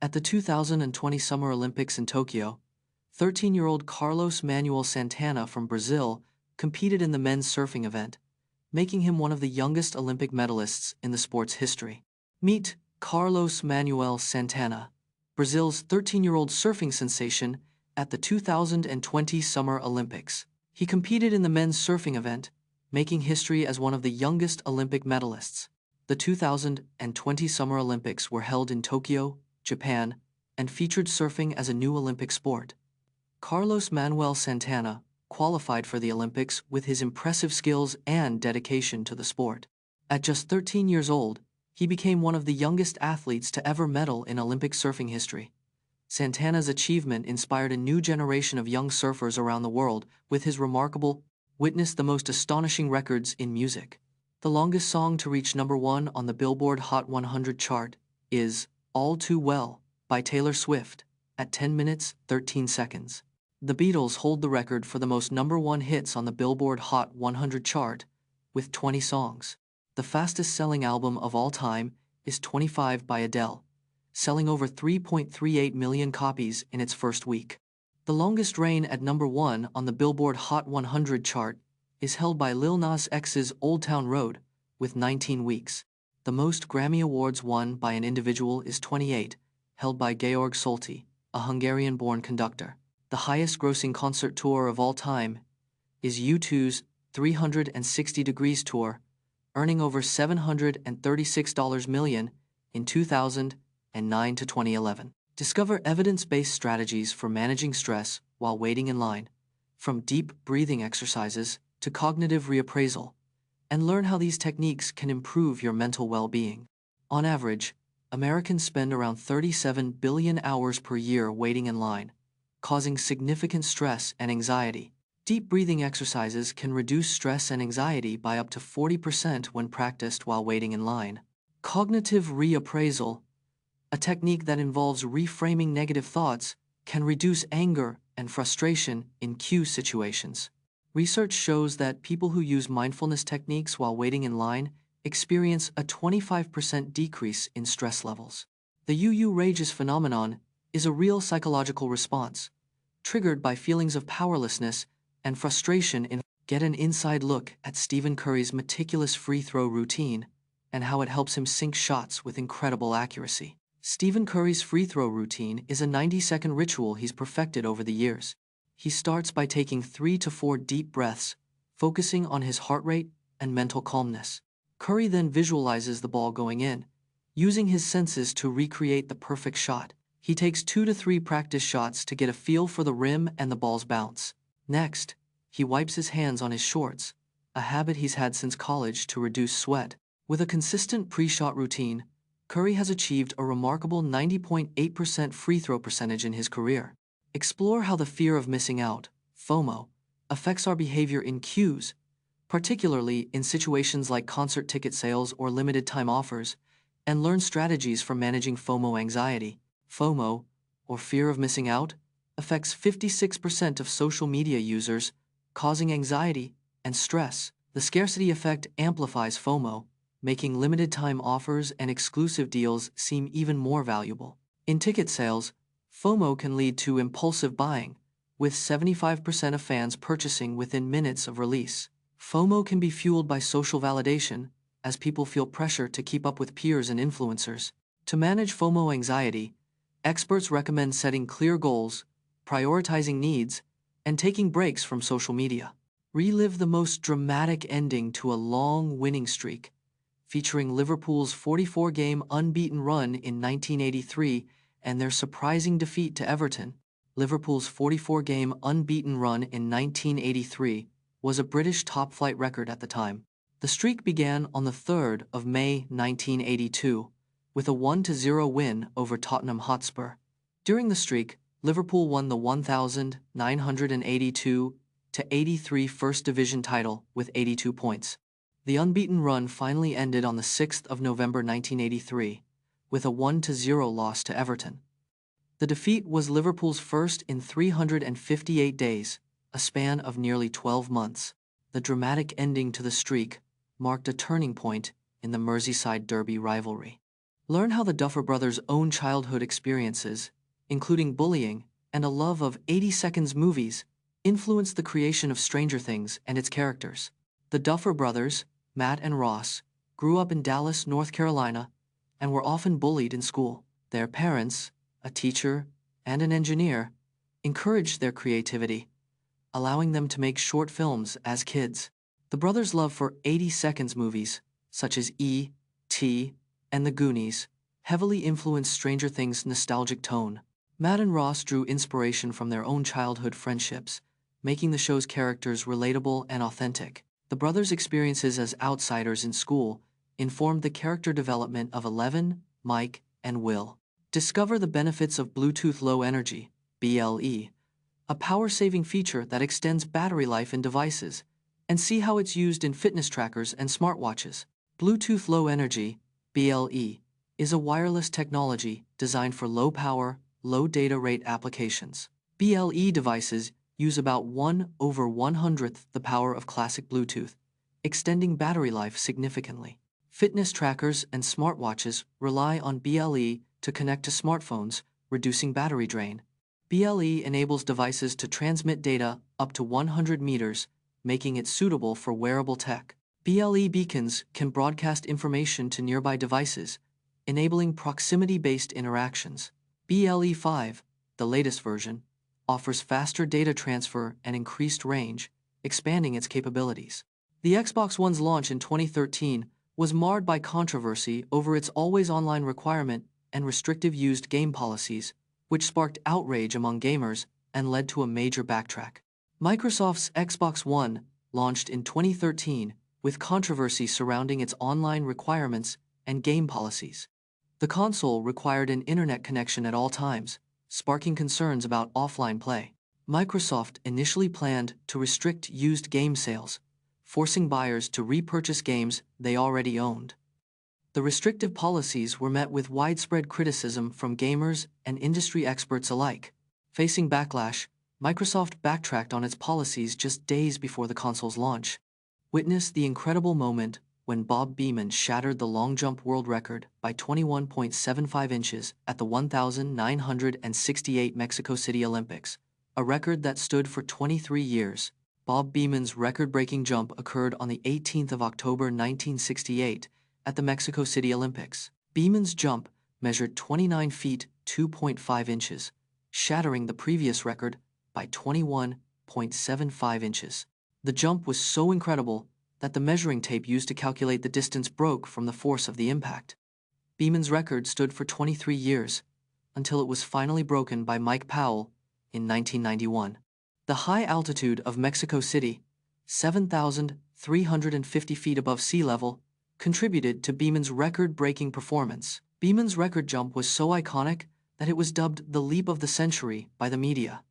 At the 2020 Summer Olympics in Tokyo, 13-year-old Carlos Manuel Santana from Brazil competed in the men's surfing event, making him one of the youngest Olympic medalists in the sport's history. Meet Carlos Manuel Santana, Brazil's 13-year-old surfing sensation at the 2020 Summer Olympics. He competed in the men's surfing event, making history as one of the youngest Olympic medalists. The 2020 Summer Olympics were held in Tokyo, Japan, and featured surfing as a new Olympic sport. Carlos Manuel Santana qualified for the Olympics with his impressive skills and dedication to the sport. At just 13 years old, he became one of the youngest athletes to ever medal in Olympic surfing history. Santana's achievement inspired a new generation of young surfers around the world with his remarkable witness the most astonishing records in music. The longest song to reach #1 on the Billboard Hot 100 chart is All Too Well by Taylor Swift at 10 minutes 13 seconds. The Beatles hold the record for the most #1 hits on the Billboard Hot 100 chart with 20 songs. The fastest-selling album of all time is 25 by Adele, selling over 3.38 million copies in its first week. The longest reign at #1 on the Billboard Hot 100 chart is held by Lil Nas X's Old Town Road with 19 weeks. The most Grammy Awards won by an individual is 28, held by Georg Solti, a Hungarian-born conductor. The highest-grossing concert tour of all time is U2's 360 Degrees Tour, earning over $736 million in 2009 to 2011. Discover evidence-based strategies for managing stress while waiting in line, from deep breathing exercises to cognitive reappraisal, and learn how these techniques can improve your mental well-being. On average, Americans spend around 37 billion hours per year waiting in line, causing significant stress and anxiety. Deep breathing exercises can reduce stress and anxiety by up to 40% when practiced while waiting in line. Cognitive reappraisal, a technique that involves reframing negative thoughts, can reduce anger and frustration in queue situations. Research shows that people who use mindfulness techniques while waiting in line experience a 25% decrease in stress levels. The UU rages phenomenon is a real psychological response, triggered by feelings of powerlessness and frustration. Get an inside look at Stephen Curry's meticulous free throw routine and how it helps him sink shots with incredible accuracy. Stephen Curry's free throw routine is a 90-second ritual he's perfected over the years. He starts by taking 3 to 4 deep breaths, focusing on his heart rate and mental calmness. Curry then visualizes the ball going in, using his senses to recreate the perfect shot. He takes 2 to 3 practice shots to get a feel for the rim and the ball's bounce. Next, he wipes his hands on his shorts, a habit he's had since college to reduce sweat. With a consistent pre-shot routine, Curry has achieved a remarkable 90.8% free throw percentage in his career. Explore how the fear of missing out, FOMO, affects our behavior in queues, particularly in situations like concert ticket sales or limited-time offers, and learn strategies for managing FOMO anxiety. FOMO, or fear of missing out, affects 56% of social media users, causing anxiety and stress. The scarcity effect amplifies FOMO, making limited-time offers and exclusive deals seem even more valuable. In ticket sales, FOMO can lead to impulsive buying, with 75% of fans purchasing within minutes of release. FOMO can be fueled by social validation, as people feel pressure to keep up with peers and influencers. To manage FOMO anxiety, experts recommend setting clear goals, prioritizing needs, and taking breaks from social media. Relive the most dramatic ending to a long winning streak, featuring Liverpool's 44-game unbeaten run in 1983 and their surprising defeat to Everton. Liverpool's 44-game unbeaten run in 1983 was a British top-flight record at the time. The streak began on the 3rd of May 1982 with a 1-0 win over Tottenham Hotspur. During the streak, Liverpool won the 1982-83 First Division title with 82 points. The unbeaten run finally ended on the 6th of November 1983 with a 1-0 loss to Everton. The defeat was Liverpool's first in 358 days, a span of nearly 12 months. The dramatic ending to the streak marked a turning point in the Merseyside derby rivalry. Learn how the Duffer Brothers' own childhood experiences, including bullying and a love of 80 Seconds movies, influenced the creation of Stranger Things and its characters. The Duffer Brothers, Matt and Ross, grew up in Dallas, North Carolina, and were often bullied in school. Their parents, a teacher and an engineer, encouraged their creativity, allowing them to make short films as kids. The brothers' love for 80 Seconds movies, such as E.T. and The Goonies, heavily influenced Stranger Things' nostalgic tone. Matt and Ross drew inspiration from their own childhood friendships, making the show's characters relatable and authentic. The brothers' experiences as outsiders in school informed the character development of Eleven, Mike, and Will. Discover the benefits of Bluetooth Low Energy, BLE, a power-saving feature that extends battery life in devices, and see how it's used in fitness trackers and smartwatches. Bluetooth Low Energy, BLE, is a wireless technology designed for low-power, low data rate applications. BLE devices use about 1/100th the power of classic Bluetooth, extending battery life significantly. Fitness trackers and smartwatches rely on BLE to connect to smartphones, reducing battery drain. BLE enables devices to transmit data up to 100 meters, making it suitable for wearable tech. BLE beacons can broadcast information to nearby devices, enabling proximity-based interactions. BLE5, the latest version, offers faster data transfer and increased range, expanding its capabilities. The Xbox One's launch in 2013 was marred by controversy over its always-online requirement and restrictive used game policies, which sparked outrage among gamers and led to a major backtrack. Microsoft's Xbox One launched in 2013 with controversy surrounding its online requirements and game policies. The console required an internet connection at all times, sparking concerns about offline play. Microsoft initially planned to restrict used game sales, forcing buyers to repurchase games they already owned. The restrictive policies were met with widespread criticism from gamers and industry experts alike. Facing backlash, Microsoft backtracked on its policies just days before the console's launch. Witness the incredible moment when Bob Beamon shattered the long jump world record by 21.75 inches at the 1968 Mexico City Olympics, a record that stood for 23 years. Bob Beamon's record-breaking jump occurred on the 18th of October 1968 at the Mexico City Olympics. Beamon's jump measured 29 feet 2.5 inches, shattering the previous record by 21.75 inches. The jump was so incredible that the measuring tape used to calculate the distance broke from the force of the impact. Beamon's record stood for 23 years, until it was finally broken by Mike Powell in 1991. The high altitude of Mexico City, 7,350 feet above sea level, contributed to Beamon's record-breaking performance. Beamon's record jump was so iconic that it was dubbed the leap of the century by the media.